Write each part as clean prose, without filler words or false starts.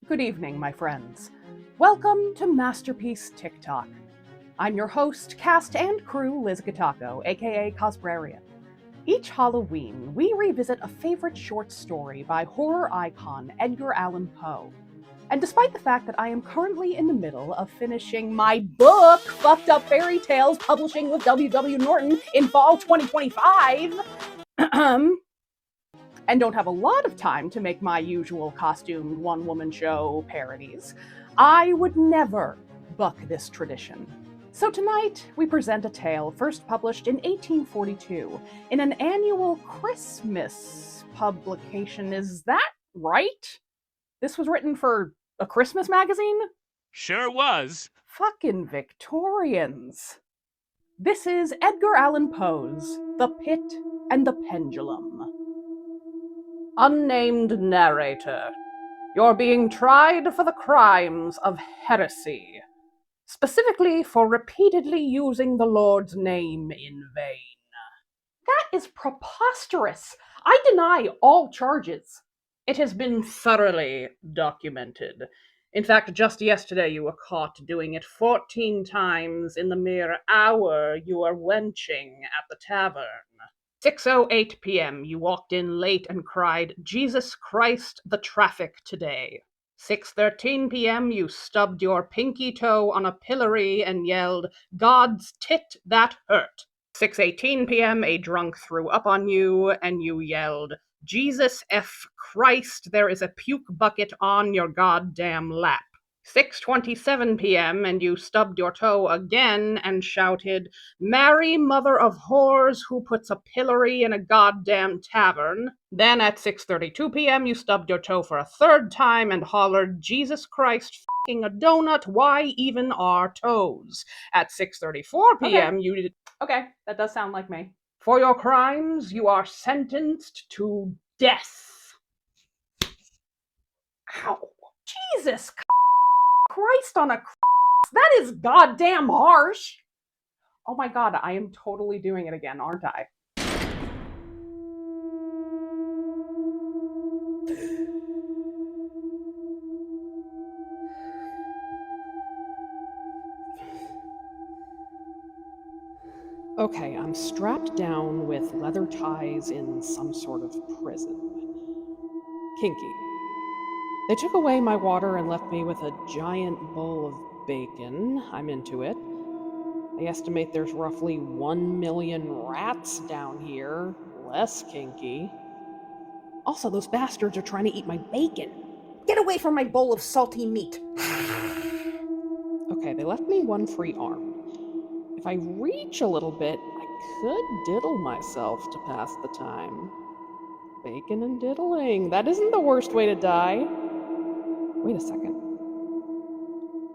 Good evening, my friends. Welcome to Masterpiece TikTok. I'm your host, cast and crew, Liz Gotauco, aka Cosbrarian. Each Halloween, we revisit a favorite short story by horror icon Edgar Allan Poe. And despite the fact that I am currently in the middle of finishing my book, Fucked Up Fairy Tales, publishing with W.W. Norton in fall 2025, and don't have a lot of time to make my usual costumed one-woman show parodies, I would never buck this tradition. So tonight, we present a tale first published in 1842 in an annual Christmas publication. Is that right? This was written for a Christmas magazine? Sure was. Fucking Victorians. This is Edgar Allan Poe's The Pit and the Pendulum. Unnamed narrator, you're being tried for the crimes of heresy, specifically for repeatedly using the Lord's name in vain. That is preposterous. I deny all charges. It has been thoroughly documented. In fact, just yesterday you were caught doing it 14 times in the mere hour you were wenching at the tavern. 6:08 p.m., you walked in late and cried, "Jesus Christ, the traffic today." 6:13 p.m., you stubbed your pinky toe on a pillory and yelled, "God's tit, that hurt." 6:18 p.m., a drunk threw up on you and you yelled, "Jesus F. Christ, there is a puke bucket on your goddamn lap." 6:27 p.m., and you stubbed your toe again and shouted, "Mary, mother of whores, who puts a pillory in a goddamn tavern." Then at 6:32 p.m., you stubbed your toe for a third time and hollered, "Jesus Christ, f***ing a donut, why even our toes?" At 6:34 p.m., you did... Okay, that does sound like me. For your crimes, you are sentenced to death. Ow. Jesus Christ on a cross. That is goddamn harsh. Oh my god, I am totally doing it again, aren't I? Okay, I'm strapped down with leather ties in some sort of prison. Kinky. They took away my water and left me with a giant bowl of bacon. I'm into it. They estimate there's roughly 1 million rats down here. Less kinky. Also, those bastards are trying to eat my bacon. Get away from my bowl of salty meat. Okay, they left me one free arm. If I reach a little bit, I could diddle myself to pass the time. Bacon and diddling. That isn't the worst way to die. Wait a second.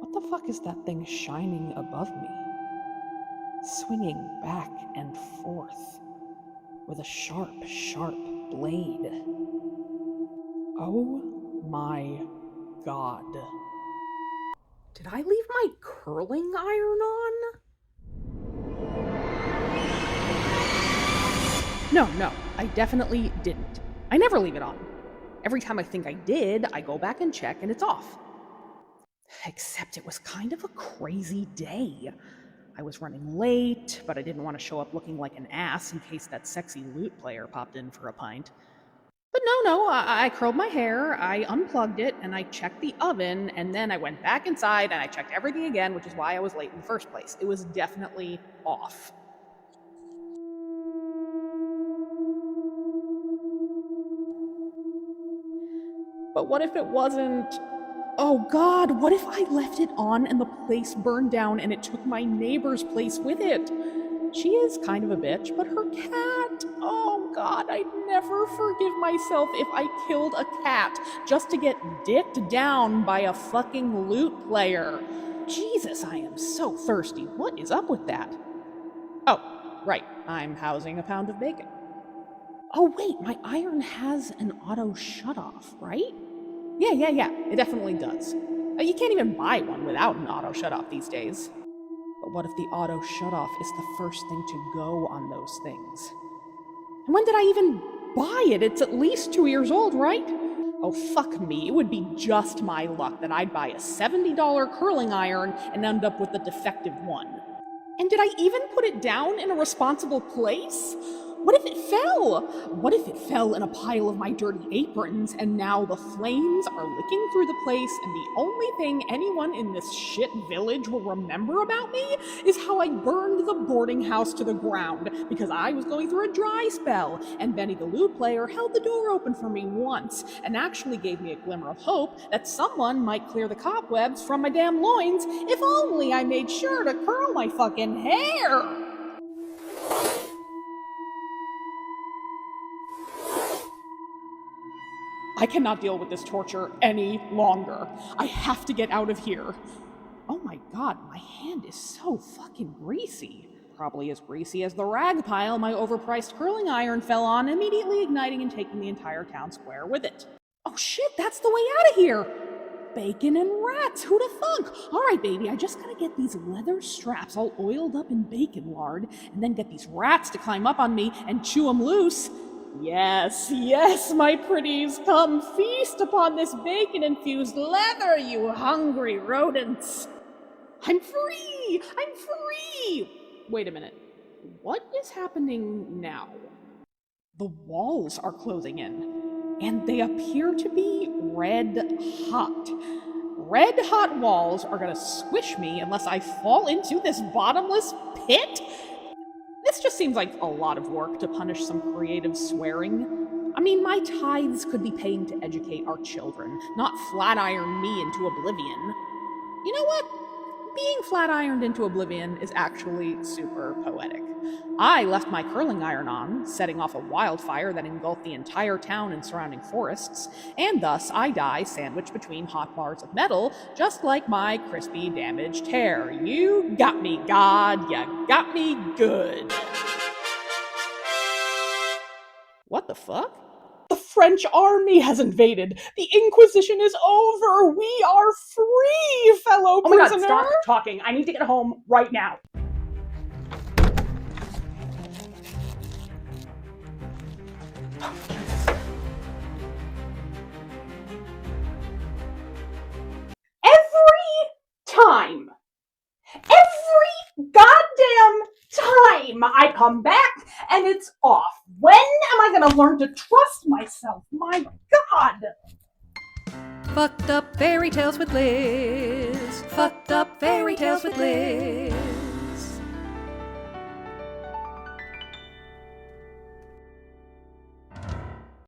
What the fuck is that thing shining above me? Swinging back and forth with a sharp, sharp blade. Oh my god. Did I leave my curling iron on? No, I definitely didn't. I never leave it on. Every time I think I did, I go back and check and it's off. Except it was kind of a crazy day. I was running late, but I didn't want to show up looking like an ass in case that sexy lute player popped in for a pint. But no, I curled my hair, I unplugged it, and I checked the oven, and then I went back inside and I checked everything again, which is why I was late in the first place. It was definitely off. But what if it wasn't? Oh god, what if I left it on and the place burned down and it took my neighbor's place with it? She is kind of a bitch, but her cat, oh god, I'd never forgive myself if I killed a cat just to get dicked down by a fucking lute player. Jesus, I am so thirsty. What is up with that? Oh, right, I'm housing a pound of bacon. Oh wait, my iron has an auto shut-off, right? Yeah, it definitely does. You can't even buy one without an auto shutoff these days. But what if the auto shutoff is the first thing to go on those things? And when did I even buy it? It's at least 2 years old, right? Oh, fuck me. It would be just my luck that I'd buy a $70 curling iron and end up with the defective one. And did I even put it down in a responsible place? What if it fell? What if it fell in a pile of my dirty aprons and now the flames are licking through the place and the only thing anyone in this shit village will remember about me is how I burned the boarding house to the ground because I was going through a dry spell and Benny the lute player held the door open for me once and actually gave me a glimmer of hope that someone might clear the cobwebs from my damn loins if only I made sure to curl my fucking hair. I cannot deal with this torture any longer. I have to get out of here. Oh my god, my hand is so fucking greasy. Probably as greasy as the rag pile my overpriced curling iron fell on, immediately igniting and taking the entire town square with it. Oh shit, that's the way out of here! Bacon and rats, who'da thunk? Alright, baby, I just gotta get these leather straps all oiled up in bacon lard, and then get these rats to climb up on me and chew 'em loose. Yes, yes, my pretties, come feast upon this bacon-infused leather, you hungry rodents. I'm free! I'm free! Wait a minute. What is happening now? The walls are closing in, and they appear to be red hot. Red hot walls are gonna squish me unless I fall into this bottomless pit? This just seems like a lot of work to punish some creative swearing. I mean, my tithes could be paying to educate our children, not flat iron me into oblivion. You know what? Being flat ironed into oblivion is actually super poetic. I left my curling iron on, setting off a wildfire that engulfed the entire town and surrounding forests, and thus I die sandwiched between hot bars of metal, just like my crispy, damaged hair. You got me, God. You got me good. What the fuck? The French army has invaded. The Inquisition is over. We are free, fellow prisoner. Oh my god, stop talking. I need to get home right now. Every goddamn time I come back and it's off. When am I gonna learn to trust myself? My god! Fucked up fairy tales with Liz. Fucked up fairy tales with Liz.